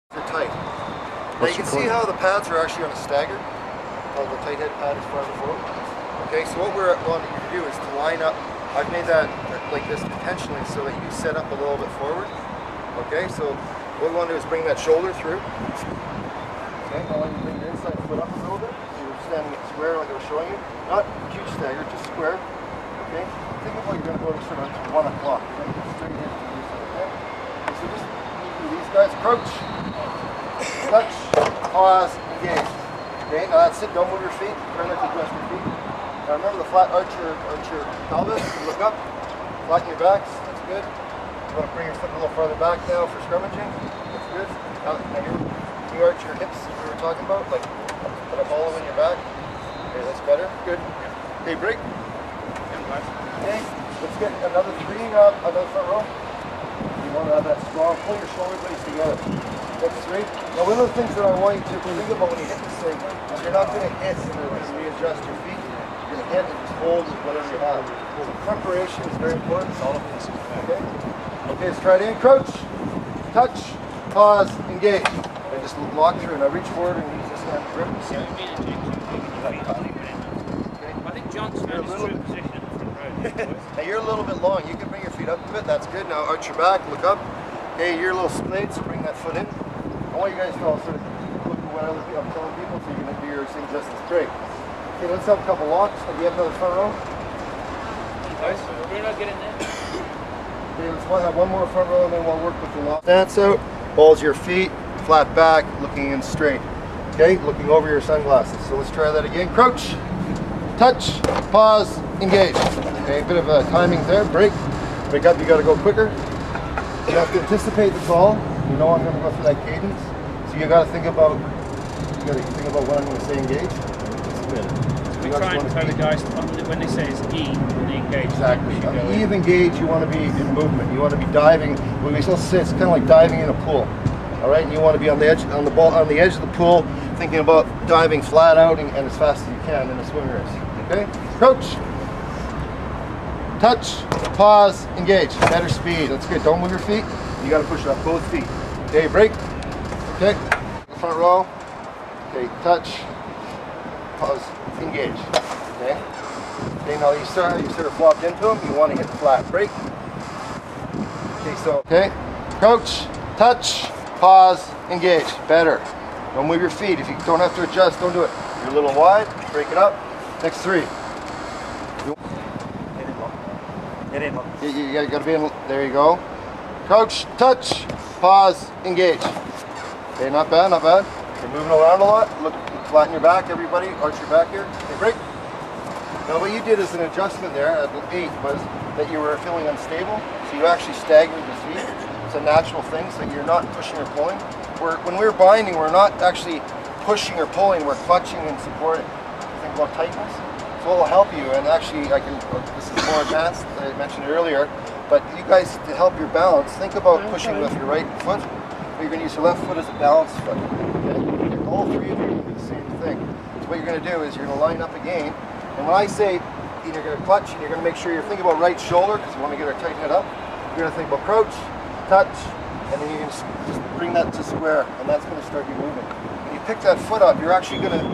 They're tight. Now you can see how the pads are actually on a stagger. How the tight head pad is farther forward. Okay, so what we're wanting you to do is to line up. I've made that like this intentionally so that you set up a little bit forward. Okay, so what we want to do is bring that shoulder through. Okay, I want you to bring your inside foot up a little bit. So you're standing at square like I was showing you. Not huge stagger, just square. Okay, think of like you're going to go to sort of 1 o'clock. You're going to go straight in. Okay, so just do these guys. Crouch, touch, pause, engage. Okay, now that's it. Don't move your feet. Try not to adjust your feet. Now remember the flat arch your pelvis. Look up. Flatten your backs. That's good. You want to bring your foot a little farther back now for scrummaging. That's good. Now you arch your hips as we were talking about. Like put a ball in your back. Okay, that's better. Good. Okay, break. Okay, let's get another 3 up, another front row. You want to have that strong. Pull your shoulder blades together. That's 3. Now one of the things that I want you to think about when you hit this thing is you're not going to hit and readjust your feet. You're going to hit and just hold whatever you have. So preparation is very important. All of this. Okay? Okay, let's try it in. Crouch, touch, pause, engage. And just lock through. Now reach forward and use this hand to grip. Okay. I think John's found his true position. Now you're a little bit long. You can bring your feet up a bit. That's good. Now arch your back. Look up. Okay, you're a little splayed, so bring that foot in. I want you guys to all sort of look at what I'm telling people, so you're going to do your thing just as great. Okay, let's have a couple locks. Do you have another front row? Nice. We're not getting there. Okay, let's have one more front row, and then we'll work with the lock. Stance out. Balls your feet, flat back, looking in straight. Okay, looking over your sunglasses. So let's try that again. Crouch, touch, pause, engage. Okay, a bit of a timing there. Break. Break up. You got to go quicker. You have to anticipate the call. You know I'm going to go through that cadence. So you got to think about. You got to think about when I'm going to say engage. We try and tell the guys when they say it's E, when they engage. Exactly. E of engage, you want to be in movement. You want to be diving. When we still sit, it's kind of like diving in a pool. All right, and you want to be on the edge, on the edge of the pool, thinking about diving flat out and as fast as you can in a swim race. Okay. Crouch. Touch, pause, engage. Better speed. That's good. Don't move your feet. You got to push it up both feet. Okay, break. Okay. Front row. Okay, touch, pause, engage. Okay. Okay, now you sort of flopped into them. You want to hit flat. Break. Okay, so okay. Crouch, touch, pause, engage. Better. Don't move your feet. If you don't have to adjust, don't do it. You're a little wide. Break it up. Next 3. You got to be in. There you go. Crouch, touch, pause, engage. Okay, not bad, not bad. You're moving around a lot. Look, flatten your back, everybody. Arch your back here. Okay, break. Now what you did as an adjustment there at 8 was that you were feeling unstable, so you actually staggered the feet. It's a natural thing, so you're not pushing or pulling. When we're binding, we're not actually pushing or pulling. We're clutching and supporting. Think about tightness. So it will help you, and actually this is more advanced, I mentioned it earlier, but you guys, to help your balance, think about pushing with your right foot, but you're going to use your left foot as a balance foot. Okay? All 3 of you are going to do the same thing. So what you're going to do is you're going to line up again, and when I say you're going to clutch, and you're going to make sure you're thinking about right shoulder, because we want to get our tight head up, you're going to think about crouch, touch, and then you're going to just bring that to square, and that's going to start you moving. When you pick that foot up, you're actually going to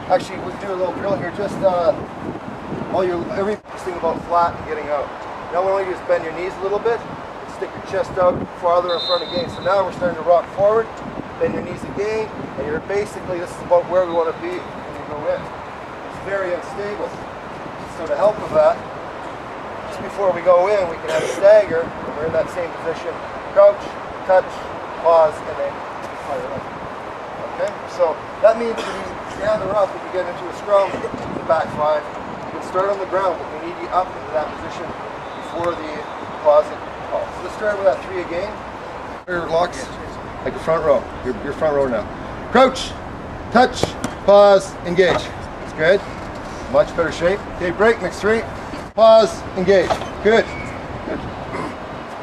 actually, we'll do a little drill here. Just every thing about flat and getting out. Now we want you to bend your knees a little bit and stick your chest out farther in front again. So now we're starting to rock forward, bend your knees again, and you're basically, this is about where we want to be when you go in. It's very unstable. So to help with that, just before we go in, we can have a stagger, and we're in that same position. Crouch, touch, pause, and then fire up. Okay? So that means when you gather up, if you get into a scrum, the back 5, you can start on the ground, but we need you up into that position before the pause and call. So let's start with that 3 again. Your locks, like the front row. Your front row now. Crouch, touch, pause, engage. That's good. Much better shape. Okay, break, next 3. Pause, engage. Good. Good.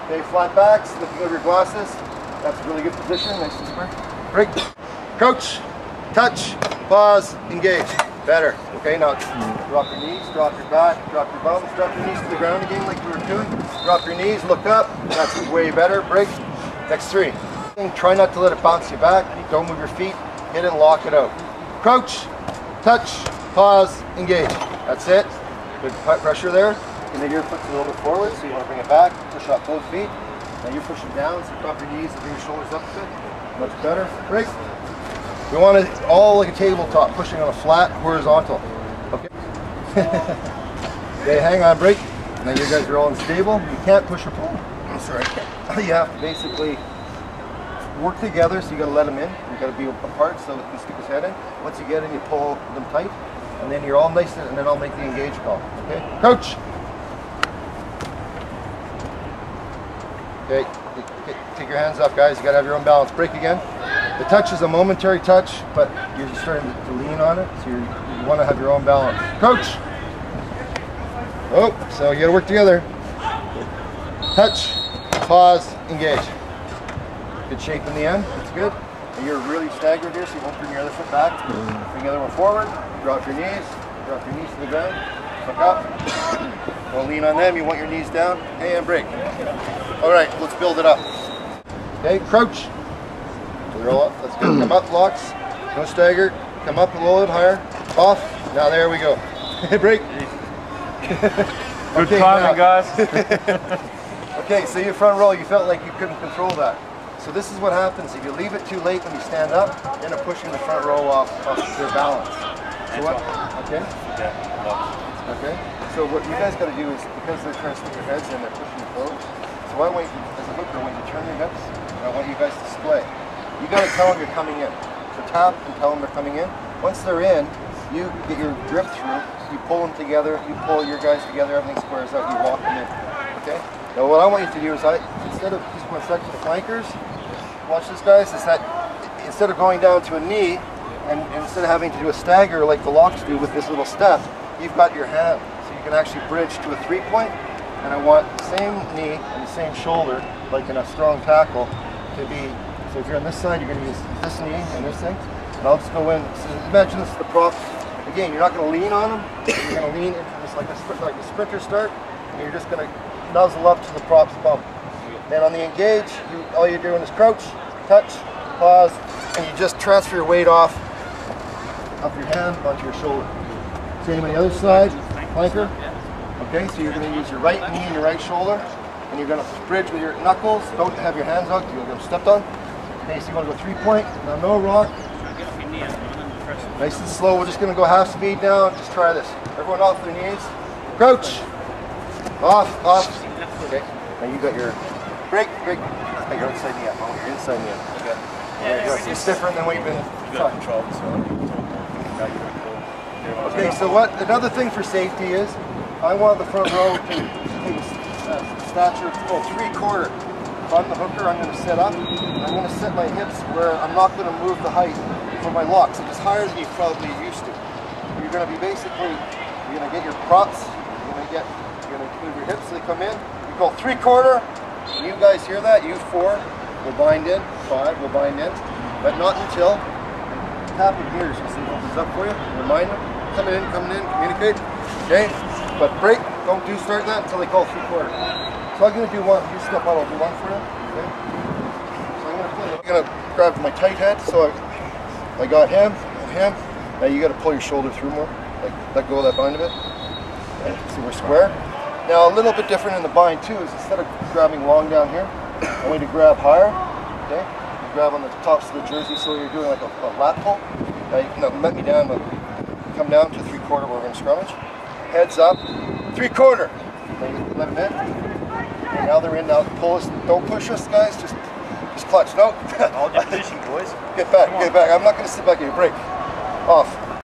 Okay, flat backs, lifting over your glasses. That's a really good position. Nice and square. Break. Crouch, touch, pause, engage. Better. Okay, now drop your knees, drop your back, drop your bums, drop your knees to the ground again like we were doing. Drop your knees, look up. That's way better. Break. Next 3. Try not to let it bounce you back. Don't move your feet. Hit it and lock it out. Crouch, touch, pause, engage. That's it. Good pressure there. And then your foot's a little bit forward, so you want to bring it back. Push off both feet. Now you're pushing down, so drop your knees and bring your shoulders up a bit. Much better. Break. We want it all like a tabletop, pushing on a flat horizontal. Okay. Okay, hang on, break. Now you guys are all unstable. You can't push or pull. I'm sorry. You have to basically work together, so you got to let them in. You got to be apart so it can stick his head in. Once you get in, you pull them tight, and then you're all nice, and then I'll make the engage call. Okay, crouch. Okay, take your hands up, guys. You got to have your own balance. Break again. The touch is a momentary touch, but you're starting to lean on it, so you want to have your own balance. Crouch. Oh, so you got to work together. Touch, pause, engage. Good shape in the end. That's good. And you're really staggered here, so you won't bring your other foot back. Bring the other one forward. Drop your knees. Drop your knees to the ground. Look up. Don't lean on them. You want your knees down. And break. All right, let's build it up. Okay, crouch. Roll up. Let's go. Come up, locks. No stagger. Come up a little bit higher. Off. Now there we go. Break. Good timing, guys. Okay, so your front roll, you felt like you couldn't control that. So this is what happens if you leave it too late when you stand up, you end up pushing the front row off their balance. So what? Okay. Okay. So what you guys got to do is, because they're trying to stick their heads in, they're pushing you forward. So I want you, as a hooker, when you turn your hips, I want you guys to splay. You got to tell them you're coming in. So tap and tell them they're coming in. Once they're in, you get your grip through. You pull them together. You pull your guys together. Everything squares out. You walk them in. Okay. Now what I want you to do is, instead of just one sec to the flankers, watch this, guys. Is that instead of going down to a knee, and instead of having to do a stagger like the locks do with this little step, you've got your hand, so you can actually bridge to a 3-point. And I want the same knee and the same shoulder, like in a strong tackle, to be. So if you're on this side, you're going to use this knee and this thing. And I'll just go in. So imagine this is the props. Again, you're not going to lean on them. You're going to lean into this like a sprinter start. And you're just going to nuzzle up to the props bump. Then on the engage, all you're doing is crouch, touch, pause, and you just transfer your weight off your hand onto your shoulder. Same on the other side, flanker. Okay, so you're going to use your right knee and your right shoulder, and you're going to bridge with your knuckles. Don't have your hands out, you'll get them stepped on. Okay, so you want to go 3-point, now no rock. Nice and slow, we're just going to go half speed now. Just try this. Everyone off their knees. Crouch. Off. Okay, now you got your break. Now you're outside knee up. Oh, you're inside knee up. Okay. Yeah, it's different than what you've been taught. Okay, so another thing for safety is, I want the front row to take a stature of 3/4. If I'm the hooker, I'm going to sit up. I'm going to set my hips where I'm not going to move the height for my locks. It's higher than you probably used to. You're going to be basically, you're going to get your props. You're going to move your hips so they come in. You go 3/4. You guys hear that? You 4 will bind in. 5 will bind in, but not until tapping here. So see, it opens up for you. Remind them. Coming in. Communicate. Okay. But break, don't start that until they call 3/4. So I'm going to do one. You step out, I'll do one for you. Okay. So I'm going to grab my tight head. So I got him and him. Now you got to pull your shoulder through more. Like let go of that bind a bit. Okay. So we're square. Now a little bit different in the bind too is instead of grabbing long down here, I want you to grab higher. Okay. You grab on the tops of the jersey so you're doing like a lap pull. Now you can let me down, but come down to 3/4 where we're going to scrummage. Heads up, 3/4. Let them in. And now they're in. Now pull us. Don't push us, guys. Just clutch. No. Hold your position, boys. Get back. I'm not going to sit back here. Break. Off.